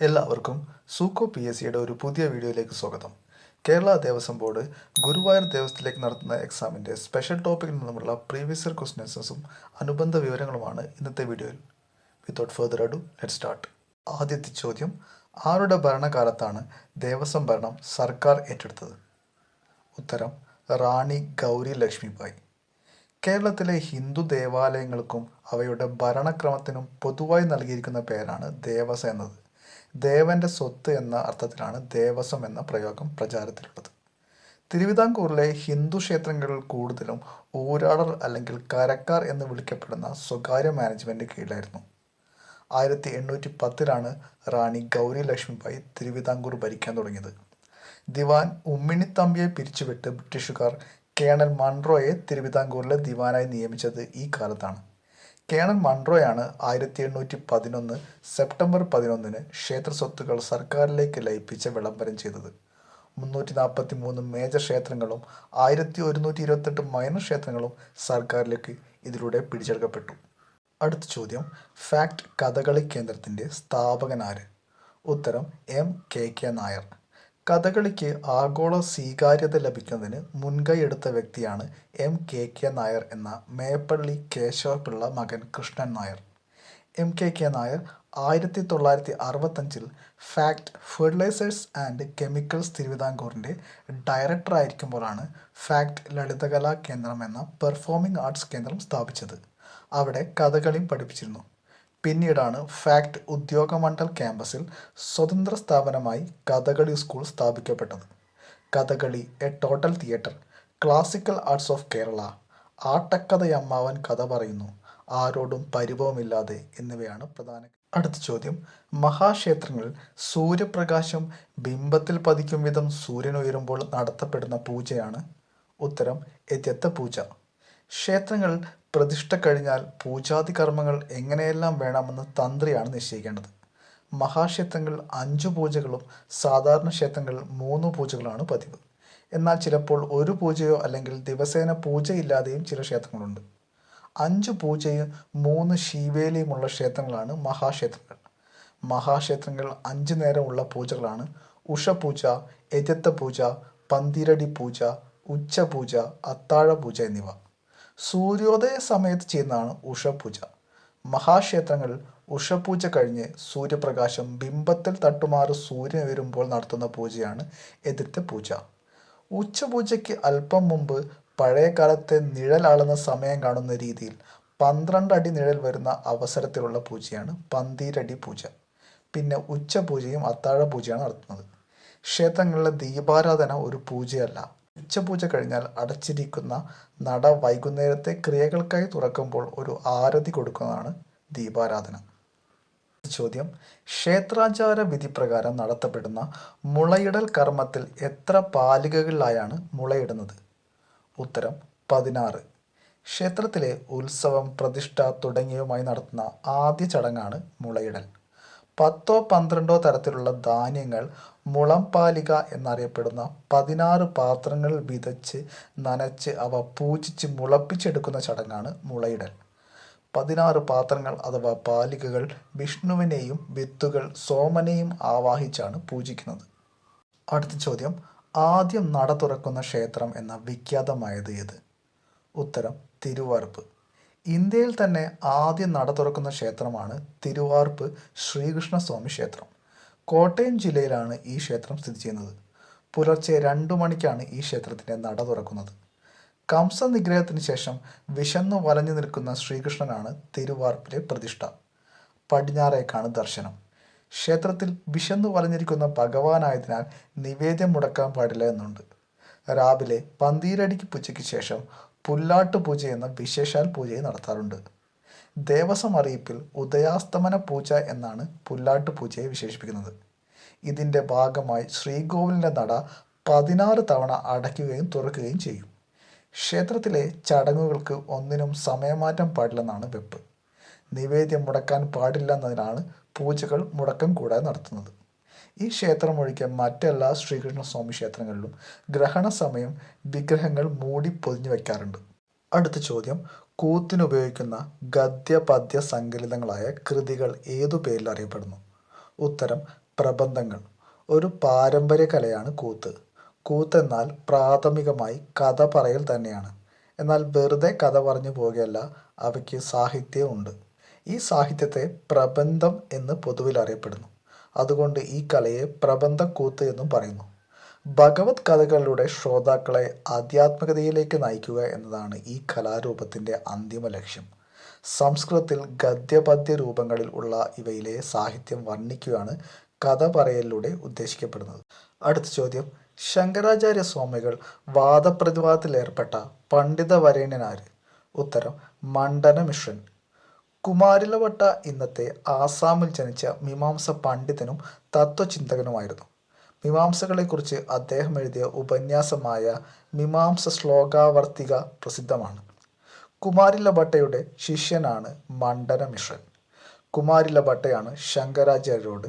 എല്ലാവർക്കും സൂക്കോ P S സിയുടെ ഒരു പുതിയ വീഡിയോയിലേക്ക് സ്വാഗതം. കേരള ദേവസ്വം ബോർഡ് ഗുരുവായൂർ ദേവസ്ഥത്തിലേക്ക് നടത്തുന്ന എക്സാമിൻ്റെ സ്പെഷ്യൽ ടോപ്പിക്കിൽ നിന്നുമുള്ള പ്രീവിയസ് ഇയർ ക്വസ്റ്റ്യൻസും അനുബന്ധ വിവരങ്ങളുമാണ് ഇന്നത്തെ വീഡിയോയിൽ. Without further ado let start. ആദ്യത്തെ ചോദ്യം, ആരുടെ ഭരണകാലത്താണ് ദേവസ്വം ഭരണം സർക്കാർ ഏറ്റെടുത്തത്? ഉത്തരം റാണി ഗൗരി ലക്ഷ്മിബായി. കേരളത്തിലെ ഹിന്ദു ദേവാലയങ്ങൾക്കും അവയുടെ ഭരണക്രമത്തിനും പൊതുവായി നൽകിയിരിക്കുന്ന പേരാണ് ദേവസ്വം എന്നത്. ദേവന്റെ സ്വത്ത് എന്ന അർത്ഥത്തിലാണ് ദേവസ്വം എന്ന പ്രയോഗം പ്രചാരത്തിലുള്ളത്. തിരുവിതാംകൂറിലെ ഹിന്ദു ക്ഷേത്രങ്ങളിൽ കൂടുതലും ഊരാളർ അല്ലെങ്കിൽ കരക്കാർ എന്ന് വിളിക്കപ്പെടുന്ന സ്വകാര്യ മാനേജ്മെന്റ് കീഴിലായിരുന്നു. 1810 റാണി ഗൗരി ലക്ഷ്മിബായി തിരുവിതാംകൂർ ഭരിക്കാൻ തുടങ്ങിയത്. ദിവാൻ ഉമ്മിണിത്തമ്പിയെ പിരിച്ചുവിട്ട് ബ്രിട്ടീഷുകാർ കേണൽ മൺറോയെ തിരുവിതാംകൂറിലെ ദിവാനായി നിയമിച്ചത് ഈ കാലത്താണ്. കേണൽ മൺറോയാണ് 1811 സെപ്റ്റംബർ 11 ക്ഷേത്ര സ്വത്തുക്കൾ സർക്കാരിലേക്ക് ലയിപ്പിച്ച് വിളംബരം ചെയ്തത്. 343 മേജർ ക്ഷേത്രങ്ങളും 1128 മൈനർ ക്ഷേത്രങ്ങളും സർക്കാരിലേക്ക് ഇതിലൂടെ പിടിച്ചെടുക്കപ്പെട്ടു. അടുത്ത ചോദ്യം, ഫാക്ട് കഥകളി കേന്ദ്രത്തിൻ്റെ സ്ഥാപകനാര്? ഉത്തരം കെ നായർ. കഥകളിക്ക് ആഗോള സ്വീകാര്യത ലഭിക്കുന്നതിന് മുൻകൈ എടുത്ത വ്യക്തിയാണ് കെ നായർ എന്ന മേപ്പള്ളി കേശവപിള്ള മകൻ Krishnan Nair. K Nair 1965 FACT fertilisers and chemicals തിരുവിതാംകൂറിൻ്റെ ഡയറക്ടറായിരിക്കുമ്പോഴാണ് ഫാക്ട് ലളിതകലാ കേന്ദ്രം എന്ന പെർഫോമിംഗ് ആർട്സ് കേന്ദ്രം സ്ഥാപിച്ചത്. അവിടെ കഥകളിയും പഠിപ്പിച്ചിരുന്നു. പിന്നീടാണ് ഫാക്ട് ഉദ്യോഗമണ്ഡൽ ക്യാമ്പസിൽ സ്വതന്ത്ര സ്ഥാപനമായി കഥകളി സ്കൂൾ സ്ഥാപിക്കപ്പെട്ടത്. Kathakali a total theatre, classical arts of Kerala, ആട്ടക്കഥയമ്മാവൻ കഥ പറയുന്നു, ആരോടും പരിഭവമില്ലാതെ എന്നിവയാണ് പ്രധാന. അടുത്ത ചോദ്യം, മഹാക്ഷേത്രങ്ങളിൽ സൂര്യപ്രകാശം ബിംബത്തിൽ പതിക്കും വിധം സൂര്യൻ ഉയരുമ്പോൾ നടത്തപ്പെടുന്ന പൂജയാണ്? ഉത്തരം എത്യത്ത പൂജ. ക്ഷേത്രങ്ങളിൽ പ്രതിഷ്ഠ കഴിഞ്ഞാൽ പൂജാതി കർമ്മങ്ങൾ എങ്ങനെയെല്ലാം വേണമെന്ന് തന്ത്രിയാണ് നിശ്ചയിക്കേണ്ടത്. മഹാക്ഷേത്രങ്ങളിൽ 5 പൂജകളും സാധാരണ ക്ഷേത്രങ്ങളിൽ 3 പൂജകളാണ് പതിവ്. എന്നാൽ ചിലപ്പോൾ ഒരു പൂജയോ അല്ലെങ്കിൽ ദിവസേന പൂജയില്ലാതെയും ചില ക്ഷേത്രങ്ങളുണ്ട്. 5 പൂജയും 3 ശീവേലിയുമുള്ള ക്ഷേത്രങ്ങളാണ് മഹാക്ഷേത്രങ്ങൾ. മഹാക്ഷേത്രങ്ങൾ 5 നേരമുള്ള പൂജകളാണ് ഉഷപൂജ, എത്യത്ത പൂജ, പന്തിരടി പൂജ, ഉച്ചപൂജ, അത്താഴ പൂജ എന്നിവ. സൂര്യോദയ സമയത്ത് ചെയ്യുന്നതാണ് ഉഷപൂജ. മഹാക്ഷേത്രങ്ങളിൽ ഉഷപൂജ കഴിഞ്ഞ് സൂര്യപ്രകാശം ബിംബത്തിൽ തട്ടുമാറ് സൂര്യൻ ഉയരുമ്പോൾ നടത്തുന്ന പൂജയാണ് എത്യത്ത പൂജ. ഉച്ചപൂജയ്ക്ക് അല്പം മുമ്പ് പഴയ കാലത്തെ നിഴൽ അളന്ന സമയം കാണുന്ന രീതിയിൽ 12 അടി നിഴൽ വരുന്ന അവസരത്തിലുള്ള പൂജയാണ് പന്തീരടി പൂജ. പിന്നെ ഉച്ചപൂജയും അത്താഴ പൂജയാണ് നടത്തുന്നത്. ക്ഷേത്രങ്ങളിലെ ദീപാരാധന ഒരു പൂജയല്ല. ഉച്ചപൂജ കഴിഞ്ഞാൽ അടച്ചിരിക്കുന്ന നട വൈകുന്നേരത്തെ ക്രിയകൾക്കായി തുറക്കുമ്പോൾ ഒരു ആരതി കൊടുക്കുന്നതാണ് ദീപാരാധന. ചോദ്യം, ക്ഷേത്രാചാര വിധി പ്രകാരം നടത്തപ്പെടുന്ന മുളയിടൽ കർമ്മത്തിൽ എത്ര പാലികകളിലായാണ് മുളയിടുന്നത്? ഉത്തരം 16. ക്ഷേത്രത്തിലെ ഉത്സവം, പ്രതിഷ്ഠ തുടങ്ങിയവയുമായി നടത്തുന്ന ആദ്യ ചടങ്ങാണ് മുളയിടൽ. 10 12 തരത്തിലുള്ള ധാന്യങ്ങൾ മുളംപാലിക എന്നറിയപ്പെടുന്ന 16 പാത്രങ്ങളിൽ വിതച്ച് നനച്ച് അവ പൂജിച്ച് മുളപ്പിച്ചെടുക്കുന്ന ചടങ്ങാണ് മുളയിടൽ. 16 പാത്രങ്ങൾ അഥവാ പാലികകൾ വിഷ്ണുവിനെയും വിത്തുകൾ സോമനെയും ആവാഹിച്ചാണ് പൂജിക്കുന്നത്. അടുത്ത ചോദ്യം, ആദ്യം നട തുറക്കുന്ന ക്ഷേത്രം എന്ന വിഖ്യാതമായത് ഏത്? ഉത്തരം തിരുവാർപ്പ്. ഇന്ത്യയിൽ തന്നെ ആദ്യം നട തുറക്കുന്ന ക്ഷേത്രമാണ് തിരുവാർപ്പ് ശ്രീകൃഷ്ണസ്വാമി ക്ഷേത്രം. കോട്ടയം ജില്ലയിലാണ് ഈ ക്ഷേത്രം സ്ഥിതി ചെയ്യുന്നത്. പുലർച്ചെ 2 മണിക്കാണ് ഈ ക്ഷേത്രത്തിൻ്റെ നട തുറക്കുന്നത്. കംസ നിഗ്രഹത്തിന് ശേഷം വിശന്നു വലഞ്ഞു നിൽക്കുന്ന ശ്രീകൃഷ്ണനാണ് തിരുവാർപ്പിലെ പ്രതിഷ്ഠ. പടിഞ്ഞാറേക്കാണ് ദർശനം. ക്ഷേത്രത്തിൽ വിശന്നു വലഞ്ഞിരിക്കുന്ന ഭഗവാനായതിനാൽ നിവേദ്യം മുടക്കാൻ പാടില്ല എന്നുണ്ട്. രാവിലെ പന്തീരടിക്ക് പൂജയ്ക്ക് ശേഷം പുല്ലാട്ട് പൂജ എന്ന വിശേഷാൽ പൂജയും നടത്താറുണ്ട്. ദേവസ്വം അറിയിപ്പിൽ ഉദയാസ്തമന പൂജ എന്നാണ് പുല്ലാട്ട് പൂജയെ വിശേഷിപ്പിക്കുന്നത്. ഇതിൻ്റെ ഭാഗമായി ശ്രീകോവിലിൻ്റെ നട 16 തവണ അടയ്ക്കുകയും തുറക്കുകയും ചെയ്യും. ക്ഷേത്രത്തിലെ ചടങ്ങുകൾക്ക് ഒന്നിനും സമയമാറ്റം പാടില്ലെന്നാണ് വെപ്പ്. നിവേദ്യം മുടക്കാൻ പാടില്ലെന്നതിനാണ് പൂജകൾ മുടക്കം കൂടാതെ നടത്തുന്നത്. ഈ ക്ഷേത്രം ഒഴികെ മറ്റെല്ലാ ശ്രീകൃഷ്ണസ്വാമി ക്ഷേത്രങ്ങളിലും ഗ്രഹണ സമയം വിഗ്രഹങ്ങൾ മൂടി പൊതിഞ്ഞു വയ്ക്കാറുണ്ട്. അടുത്ത ചോദ്യം, കൂത്തിനുപയോഗിക്കുന്ന ഗദ്യ പദ്യ സങ്കലിതങ്ങളായ കൃതികൾ ഏതു പേരിൽ അറിയപ്പെടുന്നു? ഉത്തരം പ്രബന്ധങ്ങൾ ഒരു പാരമ്പര്യ കലയാണ് കൂത്ത്. കൂത്തെന്നാൽ പ്രാഥമികമായി കഥ പറയൽ തന്നെയാണ്. എന്നാൽ വെറുതെ കഥ പറഞ്ഞു പോകുകയല്ല, അവയ്ക്ക് സാഹിത്യമുണ്ട്. ഈ സാഹിത്യത്തെ പ്രബന്ധം എന്ന് പൊതുവിൽ അറിയപ്പെടുന്നു. അതുകൊണ്ട് ഈ കലയെ പ്രബന്ധക്കൂത്ത് എന്നും പറയുന്നു. ഭഗവത് കഥകളിലൂടെ ശ്രോതാക്കളെ ആധ്യാത്മികതയിലേക്ക് നയിക്കുക എന്നതാണ് ഈ കലാരൂപത്തിൻ്റെ അന്തിമ ലക്ഷ്യം. സംസ്കൃതത്തിൽ ഗദ്യപദ്യ രൂപങ്ങളിൽ ഉള്ള ഇവയിലെ സാഹിത്യം വർണ്ണിക്കുകയാണ് കഥ പറയലിലൂടെ ഉദ്ദേശിക്കപ്പെടുന്നത്. അടുത്ത ചോദ്യം, ശങ്കരാചാര്യ സ്വാമികൾ വാദപ്രതിവാദത്തിലേർപ്പെട്ട പണ്ഡിത വരേണ്യനാര്? ഉത്തരം, മണ്ഡന മിശ്രൻ. കുമാരിലഭട്ട ഇന്നത്തെ ആസാമിൽ ജനിച്ച മീമാംസ പണ്ഡിതനും തത്വചിന്തകനുമായിരുന്നു. മീമാംസകളെക്കുറിച്ച് അദ്ദേഹം എഴുതിയ ഉപന്യാസമായ മീമാംസ ശ്ലോകാവർത്തിക പ്രസിദ്ധമാണ്. കുമാരിലഭട്ടയുടെ ശിഷ്യനാണ് മണ്ഡന മിശ്രൻ. കുമാരിലഭട്ടയാണ് ശങ്കരാചാര്യരോട്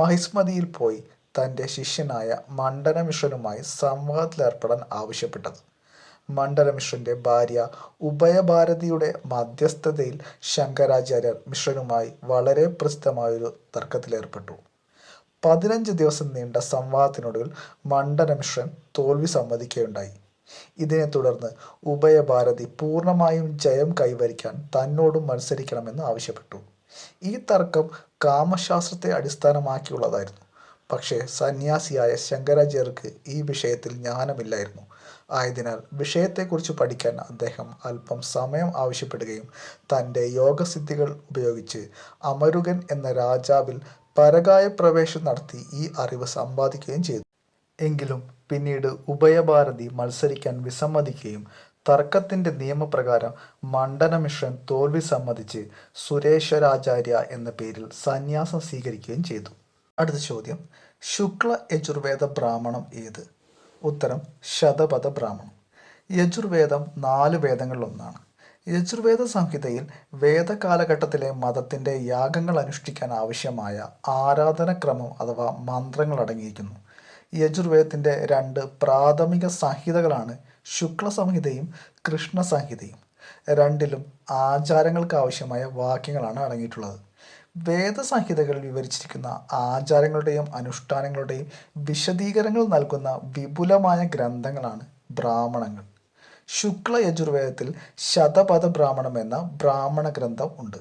മഹിസ്മതിയിൽ പോയി തൻ്റെ ശിഷ്യനായ മണ്ഡന മിശ്രനുമായി സംവാദത്തിലേർപ്പെടാൻ ആവശ്യപ്പെട്ടത്. മണ്ഡന മിശ്രൻ്റെ ഭാര്യ ഉഭയഭാരതിയുടെ മധ്യസ്ഥതയിൽ ശങ്കരാചാര്യർ മിശ്രനുമായി വളരെ പ്രസിദ്ധമായൊരു തർക്കത്തിലേർപ്പെട്ടു. 15 ദിവസം നീണ്ട സംവാദത്തിനൊടുവിൽ മണ്ഡന മിശ്രൻ തോൽവി സമ്മതിക്കുകയുണ്ടായി. ഇതിനെ തുടർന്ന് ഉഭയഭാരതി പൂർണ്ണമായും ജയം കൈവരിക്കാൻ തന്നോടും മത്സരിക്കണമെന്ന് ആവശ്യപ്പെട്ടു. ഈ തർക്കം കാമശാസ്ത്രത്തെ അടിസ്ഥാനമാക്കിയുള്ളതായിരുന്നു. പക്ഷേ സന്യാസിയായ ശങ്കരാചാര്യർക്ക് ഈ വിഷയത്തിൽ ജ്ഞാനമില്ലായിരുന്നു. ആയതിനാൽ വിഷയത്തെക്കുറിച്ച് പഠിക്കാൻ അദ്ദേഹം അല്പം സമയം ആവശ്യപ്പെടുകയും തൻ്റെ യോഗസിദ്ധികൾ ഉപയോഗിച്ച് അമരുകൻ എന്ന രാജാവിൽ പരകായ പ്രവേശം നടത്തി ഈ അറിവ് സമ്പാദിക്കുകയും ചെയ്തു. എങ്കിലും പിന്നീട് ഉഭയഭാരതി മത്സരിക്കാൻ വിസമ്മതിക്കുകയും തർക്കത്തിൻ്റെ നിയമപ്രകാരം മണ്ഡന മിശ്രൻ തോൽവി സമ്മതിച്ച് സുരേശ്വരാചാര്യ എന്ന പേരിൽ സന്യാസം സ്വീകരിക്കുകയും ചെയ്തു. അടുത്ത ചോദ്യം, ശുക്ല യജുർവേദ ബ്രാഹ്മണം ഏത്? ഉത്തരം, ശതപഥ ബ്രാഹ്മണം. യജുർവേദം 4 വേദങ്ങളിലൊന്നാണ്. യജുർവേദ സംഹിതയിൽ വേദകാലഘട്ടത്തിലെ മതത്തിൻ്റെ യാഗങ്ങൾ അനുഷ്ഠിക്കാൻ ആവശ്യമായ ആരാധനക്രമം അഥവാ മന്ത്രങ്ങൾ അടങ്ങിയിരിക്കുന്നു. യജുർവേദത്തിൻ്റെ 2 പ്രാഥമിക സംഹിതകളാണ് ശുക്ല സംഹിതയും കൃഷ്ണ സംഹിതയും. രണ്ടിലും ആചാരങ്ങൾക്ക് ആവശ്യമായ വാക്യങ്ങളാണ് അടങ്ങിയിട്ടുള്ളത്. വേദസംഹിതകളിൽ വിവരിച്ചിരിക്കുന്ന ആചാരങ്ങളുടെയും അനുഷ്ഠാനങ്ങളുടെയും വിശദീകരണങ്ങൾ നൽകുന്ന വിപുലമായ ഗ്രന്ഥങ്ങളാണ് ബ്രാഹ്മണങ്ങൾ. ശുക്ല യജുർവേദത്തിൽ ശതപഥ ബ്രാഹ്മണം എന്ന ബ്രാഹ്മണ ഗ്രന്ഥം ഉണ്ട്.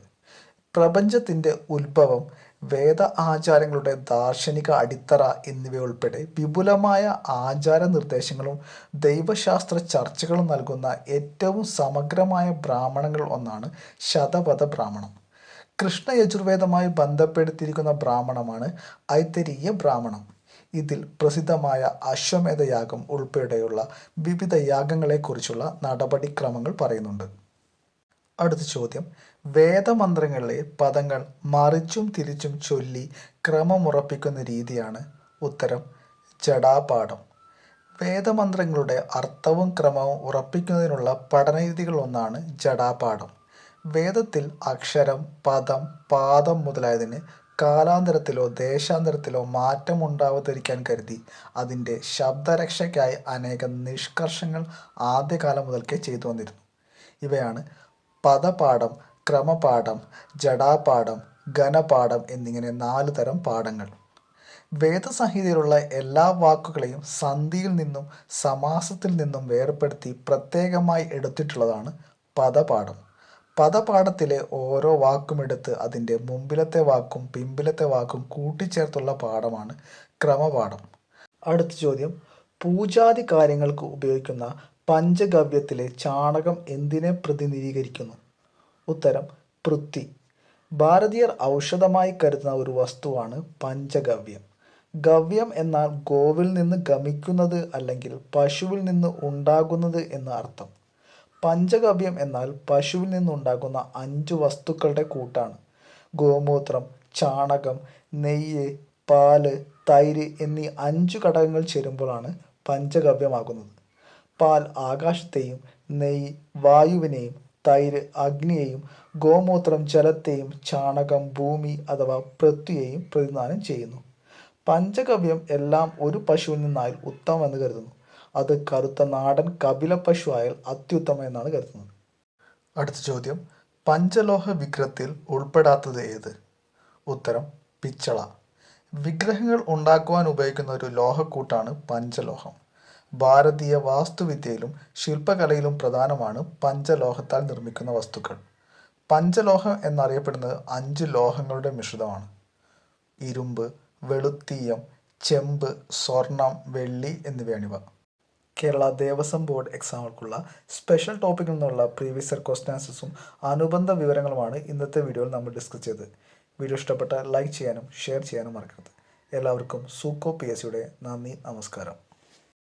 പ്രപഞ്ചത്തിൻ്റെ ഉത്ഭവം, വേദ ആചാരങ്ങളുടെ ദാർശനിക അടിത്തറ എന്നിവയുൾപ്പെടെ വിപുലമായ ആചാര നിർദ്ദേശങ്ങളും ദൈവശാസ്ത്ര ചർച്ചകളും നൽകുന്ന ഏറ്റവും സമഗ്രമായ ബ്രാഹ്മണങ്ങളിൽ ഒന്നാണ് ശതപഥ ബ്രാഹ്മണം. കൃഷ്ണ യജുർവേദമായി ബന്ധപ്പെടുത്തിയിരിക്കുന്ന ബ്രാഹ്മണമാണ് ഐത്തരീയ ബ്രാഹ്മണം. ഇതിൽ പ്രസിദ്ധമായ അശ്വമേധയാഗം ഉൾപ്പെടെയുള്ള വിവിധ യാഗങ്ങളെക്കുറിച്ചുള്ള നടപടിക്രമങ്ങൾ പറയുന്നുണ്ട്. അടുത്ത ചോദ്യം, വേദമന്ത്രങ്ങളിലെ പദങ്ങൾ മറിച്ചും തിരിച്ചും ചൊല്ലി ക്രമമുറപ്പിക്കുന്ന രീതിയാണ്. ഉത്തരം, ജടാപാഠം. വേദമന്ത്രങ്ങളുടെ അർത്ഥവും ക്രമവും ഉറപ്പിക്കുന്നതിനുള്ള പഠനരീതികളിലൊന്നാണ് ജടാപാഠം. വേദത്തിൽ അക്ഷരം, പദം, പാദം മുതലായതിന് കാലാന്തരത്തിലോ ദേശാന്തരത്തിലോ മാറ്റമുണ്ടാവാതിരിക്കാൻ കരുതി അതിൻ്റെ ശബ്ദരക്ഷയ്ക്കായി അനേകം നിഷ്കർഷങ്ങൾ ആദ്യകാലം മുതൽക്കേ ചെയ്തു വന്നിരുന്നു. ഇവയാണ് പദപാഠം, ക്രമപാഠം, ജടാപാഠം, ഘനപാഠം എന്നിങ്ങനെ 4 തരം പാഠങ്ങൾ. വേദസംഹിതയിലുള്ള എല്ലാ വാക്കുകളെയും സന്ധിയിൽ നിന്നും സമാസത്തിൽ നിന്നും വേർപെടുത്തി പ്രത്യേകമായി എടുത്തിട്ടുള്ളതാണ് പദപാഠം. പദപാഠത്തിലെ ഓരോ വാക്കുമെടുത്ത് അതിൻ്റെ മുമ്പിലത്തെ വാക്കും പിമ്പിലത്തെ വാക്കും കൂട്ടിച്ചേർത്തുള്ള പാഠമാണ് ക്രമപാഠം. അടുത്ത ചോദ്യം, പൂജാതി കാര്യങ്ങൾക്ക് ഉപയോഗിക്കുന്ന പഞ്ചഗവ്യത്തിലെ ചാണകം എന്തിനെ പ്രതിനിധീകരിക്കുന്നു? ഉത്തരം, പൃഥ്വി. ഭാരതീയർ ഔഷധമായി കരുതുന്ന ഒരു വസ്തുവാണ് പഞ്ചഗവ്യം. ഗവ്യം എന്നാൽ ഗോവിൽ നിന്ന് ഗമിക്കുന്നത് അല്ലെങ്കിൽ പശുവിൽ നിന്ന് ഉണ്ടാകുന്നത് എന്ന് അർത്ഥം. പഞ്ചഗവ്യം എന്നാൽ പശുവിൽ നിന്നുണ്ടാകുന്ന 5 വസ്തുക്കളുടെ കൂട്ടാണ്. ഗോമൂത്രം, ചാണകം, നെയ്യ്, പാല്, തൈര് എന്നീ 5 ഘടകങ്ങൾ ചേരുമ്പോഴാണ് പഞ്ചഗവ്യമാകുന്നത്. പാൽ ആകാശത്തെയും, നെയ്യ് വായുവിനെയും, തൈര് അഗ്നിയെയും, ഗോമൂത്രം ജലത്തെയും, ചാണകം ഭൂമി അഥവാ പൃഥ്വിയെയും പ്രതിനിധാനം ചെയ്യുന്നു. പഞ്ചഗവ്യം എല്ലാം ഒരു പശുവിൽ നിന്നായാൽ ഉത്തമം എന്ന് കരുതുന്നു. അത് കറുത്ത നാടൻ കപില പശു ആയാൽ അത്യുത്തമം എന്നാണ് കരുതുന്നത്. അടുത്ത ചോദ്യം, പഞ്ചലോഹ വിഗ്രഹത്തിൽ ഉൾപ്പെടാത്തത് ഏത്? ഉത്തരം, പിച്ചള. വിഗ്രഹങ്ങൾ ഉണ്ടാക്കുവാൻ ഉപയോഗിക്കുന്ന ഒരു ലോഹക്കൂട്ടാണ് പഞ്ചലോഹം. ഭാരതീയ വാസ്തുവിദ്യയിലും ശില്പകലയിലും പ്രധാനമാണ് പഞ്ചലോഹത്താൽ നിർമ്മിക്കുന്ന വസ്തുക്കൾ. പഞ്ചലോഹം എന്നറിയപ്പെടുന്നത് 5 ലോഹങ്ങളുടെ മിശ്രിതമാണ്. ഇരുമ്പ്, വെളുത്തീയം, ചെമ്പ്, സ്വർണം, വെള്ളി എന്നിവയാണിവ. കേരള ദേവസ്വം ബോർഡ് എക്സാമുകൾക്കുള്ള സ്പെഷ്യൽ ടോപ്പിക്കിൽ നിന്നുള്ള പ്രീവിയസ് ഇയർ ക്വസ്റ്റ്യൻ ആൻസേഴ്സും അനുബന്ധ വിവരങ്ങളുമാണ് ഇന്നത്തെ വീഡിയോയിൽ നമ്മൾ ഡിസ്കസ് ചെയ്തത്. വീഡിയോ ഇഷ്ടപ്പെട്ടാൽ ലൈക്ക് ചെയ്യാനും ഷെയർ ചെയ്യാനും മറക്കരുത്. എല്ലാവർക്കും സൂക്കോ PSCയുടെ നന്ദി, നമസ്കാരം.